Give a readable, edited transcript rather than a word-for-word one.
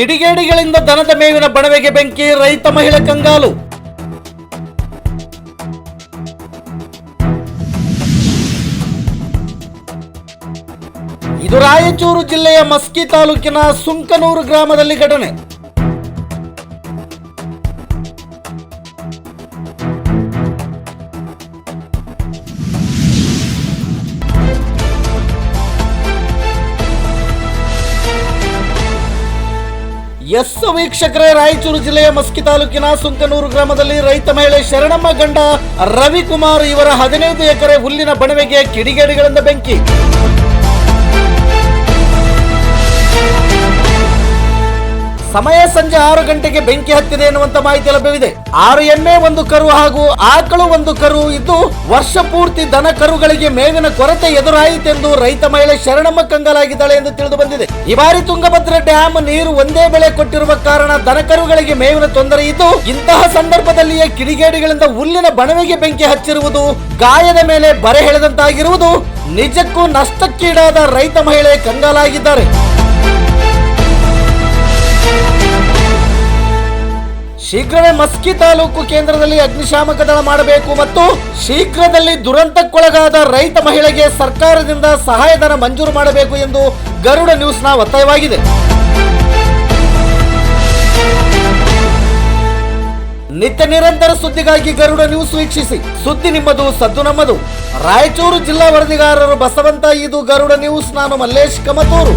ಕಿಡಿಗೇಡಿಗಳಿಂದ ದನದ ಮೇವಿನ ಬಣವೆಗೆ ಬೆಂಕಿ, ರೈತ ಮಹಿಳೆ ಕಂಗಾಲು. ಇದು ರಾಯಚೂರು ಜಿಲ್ಲೆಯ ಮಸ್ಕಿ ತಾಲೂಕಿನ ಸುಂಕನೂರು ಗ್ರಾಮದಲ್ಲಿ ಘಟನೆ. ಎಸ್ ವೀಕ್ಷಕರೇ, ರಾಯಚೂರು ಜಿಲ್ಲೆಯ ಮಸ್ಕಿ ತಾಲೂಕಿನ ಸುಂಕನೂರು ಗ್ರಾಮದಲ್ಲಿ ರೈತ ಮಹಿಳೆ ಶರಣಮ್ಮ ಗಂಡ ರವಿಕುಮಾರ್ ಇವರ 15 ಎಕರೆ ಹುಲ್ಲಿನ ಬಣವೆಗೆ ಕಿಡಿಗೇಡಿಗಳಿಂದ ಬೆಂಕಿ. ಸಮಯ ಸಂಜೆ 6 ಗಂಟೆಗೆ ಬೆಂಕಿ ಹತ್ತಿದೆ ಎನ್ನುವಂತ ಮಾಹಿತಿ ಲಭ್ಯವಿದೆ. 6 ಎಮ್ಮೆ, 1 ಕರು ಹಾಗೂ ಆಕಳು 1 ಕರು ಇದ್ದು ವರ್ಷ ಪೂರ್ತಿ ದನ ಕರುಗಳಿಗೆ ಮೇವಿನ ಕೊರತೆ ಎದುರಾಯಿತೆಂದು ರೈತ ಮಹಿಳೆ ಶರಣಮ್ಮ ಕಂಗಾಲಾಗಿದ್ದಾಳೆ ಎಂದು ತಿಳಿದು ಬಂದಿದೆ. ಈ ಬಾರಿ ತುಂಗಭದ್ರಾ ಡ್ಯಾಮ್ ನೀರು ಒಂದೇ ಬೆಳೆ ಕೊಟ್ಟಿರುವ ಕಾರಣ ದನ ಕರುಗಳಿಗೆ ಮೇವಿನ ತೊಂದರೆ ಇದ್ದು, ಇಂತಹ ಸಂದರ್ಭದಲ್ಲಿಯೇ ಕಿಡಿಗೇಡಿಗಳಿಂದ ಹುಲ್ಲಿನ ಬಣವೆಗೆ ಬೆಂಕಿ ಹಚ್ಚಿರುವುದು, ಗಾಯದ ಮೇಲೆ ಬರೆ ಎಳೆದಂತಾಗಿರುವುದು, ನಿಜಕ್ಕೂ ನಷ್ಟಕ್ಕೀಡಾದ ರೈತ ಮಹಿಳೆ ಕಂಗಾಲಾಗಿದ್ದಾರೆ. ಶೀಘ್ರವೇ ಮಸ್ಕಿ ತಾಲೂಕು ಕೇಂದ್ರದಲ್ಲಿ ಅಗ್ನಿಶಾಮಕ ದಳ ಮಾಡಬೇಕು ಮತ್ತು ಶೀಘ್ರದಲ್ಲಿ ದುರಂತಕ್ಕೊಳಗಾದ ರೈತ ಮಹಿಳೆಗೆ ಸರ್ಕಾರದಿಂದ ಸಹಾಯಧನ ಮಂಜೂರು ಮಾಡಬೇಕು ಎಂದು ಗರುಡ ನ್ಯೂಸ್ನ ಒತ್ತಾಯವಾಗಿದೆ. ನಿತ್ಯ ನಿರಂತರ ಸುದ್ದಿಗಾಗಿ ಗರುಡ ನ್ಯೂಸ್ ವೀಕ್ಷಿಸಿ. ಸುದ್ದಿ ನಿಮ್ಮದು, ಸದ್ದು ನಮ್ಮದು. ರಾಯಚೂರು ಜಿಲ್ಲಾ ವರದಿಗಾರರು ಬಸವಂತ. ಇದು ಗರುಡ ನ್ಯೂಸ್. ನಾನು ಮಲ್ಲೇಶ್ ಕಮತೂರು.